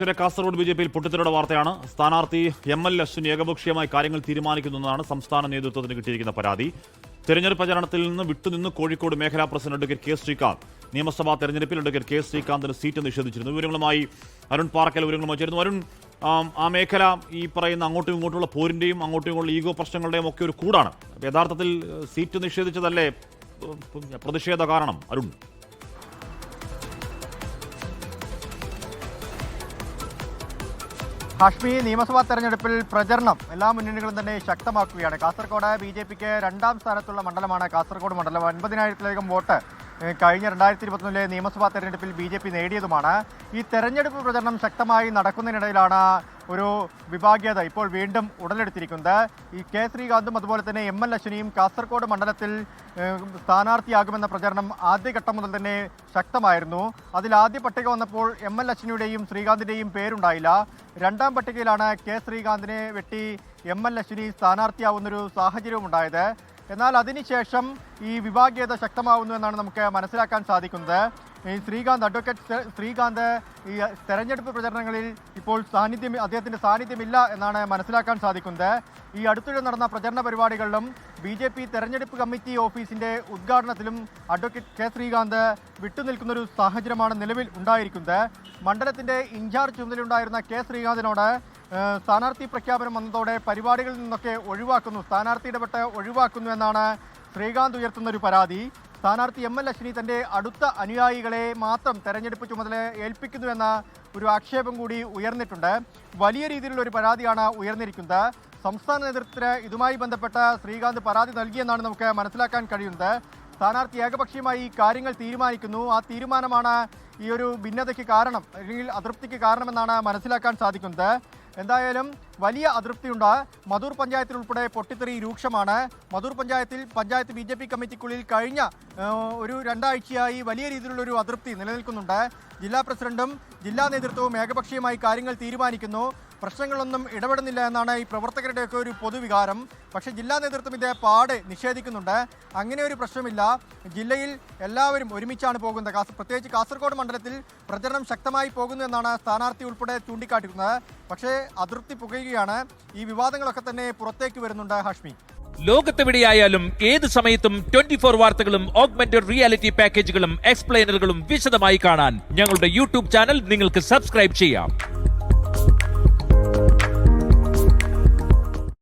കാസർഗോഡ് ബിജെപിയിൽ പൊട്ടിത്തെറിയുടെ വാർത്തയാണ്. സ്ഥാനാർത്ഥി എം.എൽ. അശ്വിനി ഏകപക്ഷീയമായി കാര്യങ്ങൾ തീരുമാനിക്കുന്നതാണ് സംസ്ഥാന നേതൃത്വത്തിന് കിട്ടിയിരിക്കുന്ന പരാതി. തെരഞ്ഞെടുപ്പ് പ്രചാരണത്തിൽ നിന്ന് വിട്ടുനിന്ന് കോഴിക്കോട് മേഖലാ പ്രസിഡന്റ് അഡ്വക്കേറ്റ് കെ ശ്രീകാന്ത് നിയമസഭാ തെരഞ്ഞെടുപ്പിൽ അഡ്വക്കേറ്റ് കെ ശ്രീകാന്തിന് സീറ്റ് നിഷേധിച്ചിരുന്നു. വിവരങ്ങളുമായി അരുൺ പാറക്കൽ വിവരങ്ങളുമായി ചേരുന്നു. അരുൺ, ആ മേഖല ഈ പറയുന്ന അങ്ങോട്ടും ഇങ്ങോട്ടുള്ള പോരിന്റെയും അങ്ങോട്ടും ഇങ്ങോട്ടുള്ള ഈഗോ പ്രശ്നങ്ങളുടെയും ഒക്കെ ഒരു കൂടാണ്. യഥാർത്ഥത്തിൽ സീറ്റ് നിഷേധിച്ചതല്ലേ പ്രതിഷേധ കാരണം? അരുൺ, ഹാഷ്മി, നിയമസഭാ തെരഞ്ഞെടുപ്പിൽ പ്രചരണം എല്ലാ മുന്നണികളും തന്നെ ശക്തമാക്കുകയാണ്. കാസർഗോഡ് ബിജെപിക്ക് രണ്ടാം സ്ഥാനത്തുള്ള മണ്ഡലമാണ് കാസർഗോഡ് മണ്ഡലം. 50,000-ത്തിലധികം വോട്ട് കഴിഞ്ഞ 2021 നിയമസഭാ തെരഞ്ഞെടുപ്പിൽ ബിജെപി നേടിയതുമാണ്. ഈ തെരഞ്ഞെടുപ്പ് പ്രചരണം ശക്തമായി നടക്കുന്നതിനിടയിലാണ് ഒരു വിഭാഗീയത ഇപ്പോൾ വീണ്ടും ഉടലെടുത്തിരിക്കുന്നത്. ഈ കെ ശ്രീകാന്തും അതുപോലെ തന്നെ എം.എൽ. അശ്വിനിയും കാസർഗോഡ് മണ്ഡലത്തിൽ സ്ഥാനാർത്ഥിയാകുമെന്ന പ്രചരണം ആദ്യഘട്ടം മുതൽ തന്നെ ശക്തമായിരുന്നു. അതിൽ ആദ്യ പട്ടിക വന്നപ്പോൾ എം.എൽ. അശ്വിനിയുടെയും ശ്രീകാന്തിൻ്റെയും പേരുണ്ടായില്ല. രണ്ടാം പട്ടികയിലാണ് കെ ശ്രീകാന്തിനെ വെട്ടി എം.എൽ. അശ്വിനി സ്ഥാനാർത്ഥിയാവുന്നൊരു സാഹചര്യവും ഉണ്ടായത്. എന്നാൽ അതിനുശേഷം ഈ വിഭാഗീയത ശക്തമാവുന്നു എന്നാണ് നമുക്ക് മനസ്സിലാക്കാൻ സാധിക്കുന്നത്. ഈ അഡ്വക്കേറ്റ് ശ്രീകാന്ത് ഈ തെരഞ്ഞെടുപ്പ് പ്രചരണങ്ങളിൽ ഇപ്പോൾ അദ്ദേഹത്തിൻ്റെ സാന്നിധ്യമില്ല എന്നാണ് മനസ്സിലാക്കാൻ സാധിക്കുന്നത്. ഈ അടുത്തിടെ നടന്ന പ്രചരണ പരിപാടികളിലും ബിജെപി തെരഞ്ഞെടുപ്പ് കമ്മിറ്റി ഓഫീസിൻ്റെ ഉദ്ഘാടനത്തിലും അഡ്വക്കേറ്റ് കെ ശ്രീകാന്ത് വിട്ടുനിൽക്കുന്നൊരു സാഹചര്യമാണ് നിലവിൽ ഉണ്ടായിരിക്കുന്നത്. മണ്ഡലത്തിൻ്റെ ഇൻചാർജ് ചുമതലയുണ്ടായിരുന്ന കെ ശ്രീകാന്തിനോട് സ്ഥാനാർത്ഥി പ്രഖ്യാപനം വന്നതോടെ പരിപാടികളിൽ നിന്നൊക്കെ സ്ഥാനാർത്ഥി ഇടപെട്ട് ഒഴിവാക്കുന്നു എന്നാണ് ശ്രീകാന്ത് ഉയർത്തുന്നൊരു പരാതി. സ്ഥാനാർത്ഥി എം.എൽ. അശ്വിനി തൻ്റെ അടുത്ത അനുയായികളെ മാത്രം തെരഞ്ഞെടുപ്പ് ചുമതല ഏൽപ്പിക്കുന്നുവെന്ന ഒരു ആക്ഷേപം കൂടി ഉയർന്നിട്ടുണ്ട്. വലിയ രീതിയിലുള്ള ഒരു പരാതിയാണ് ഉയർന്നിരിക്കുന്നത്. സംസ്ഥാന നേതൃത്വത്തിന് ഇതുമായി ബന്ധപ്പെട്ട ശ്രീകാന്ത് പരാതി നൽകിയെന്നാണ് നമുക്ക് മനസ്സിലാക്കാൻ കഴിയുന്നത്. സ്ഥാനാർത്ഥി ഏകപക്ഷീയമായി കാര്യങ്ങൾ തീരുമാനിക്കുന്നു. ആ തീരുമാനമാണ് ഈ ഒരു ഭിന്നതയ്ക്ക് കാരണം, അല്ലെങ്കിൽ അതൃപ്തിക്ക് കാരണമെന്നാണ് മനസ്സിലാക്കാൻ സാധിക്കുന്നത്. എന്തായാലും വലിയ അതൃപ്തിയുണ്ട്. മധൂർ പഞ്ചായത്തിൽ ഉൾപ്പെടെ പൊട്ടിത്തെറി രൂക്ഷമാണ്. മധൂർ പഞ്ചായത്ത് ബിജെപി കമ്മിറ്റിക്കുള്ളിൽ കഴിഞ്ഞ ഒരു 2 ആഴ്ചയായി വലിയ രീതിയിലുള്ളൊരു അതൃപ്തി നിലനിൽക്കുന്നുണ്ട്. ജില്ലാ പ്രസിഡന്റും ജില്ലാ നേതൃത്വവും ഏകപക്ഷീയമായി കാര്യങ്ങൾ തീരുമാനിക്കുന്നു, പ്രശ്നങ്ങളൊന്നും ഇടപെടുന്നില്ല എന്നാണ് ഈ പ്രവർത്തകരുടെയൊക്കെ ഒരു പൊതുവികാരം. പക്ഷേ ജില്ലാ നേതൃത്വം ഇത് പാടെ നിഷേധിക്കുന്നുണ്ട്. അങ്ങനെ ഒരു പ്രശ്നമില്ല, ജില്ലയിൽ എല്ലാവരും ഒരുമിച്ചാണ് പോകുന്നത്. പ്രത്യേകിച്ച് കാസർഗോഡ് മണ്ഡലത്തിൽ പ്രചരണം ശക്തമായി പോകുന്നു എന്നാണ് സ്ഥാനാർത്ഥി ഉൾപ്പെടെ ചൂണ്ടിക്കാട്ടുന്നത്. പക്ഷേ അതൃപ്തി പുകയുകയാണ്. ഈ വിവാദങ്ങളൊക്കെ തന്നെ പുറത്തേക്ക് വരുന്നുണ്ട്. ഹാഷ്മി, ലോകത്തെവിടെയായാലും ഏത് സമയത്തും 24 വാർത്തകളും ഓഗ്മെന്റഡ് റിയാലിറ്റി പാക്കേജുകളും എക്സ്പ്ലെയിനറുകളും വിശദമായി കാണാൻ ഞങ്ങളുടെ യൂട്യൂബ് ചാനൽ നിങ്ങൾക്ക് സബ്സ്ക്രൈബ് ചെയ്യാം.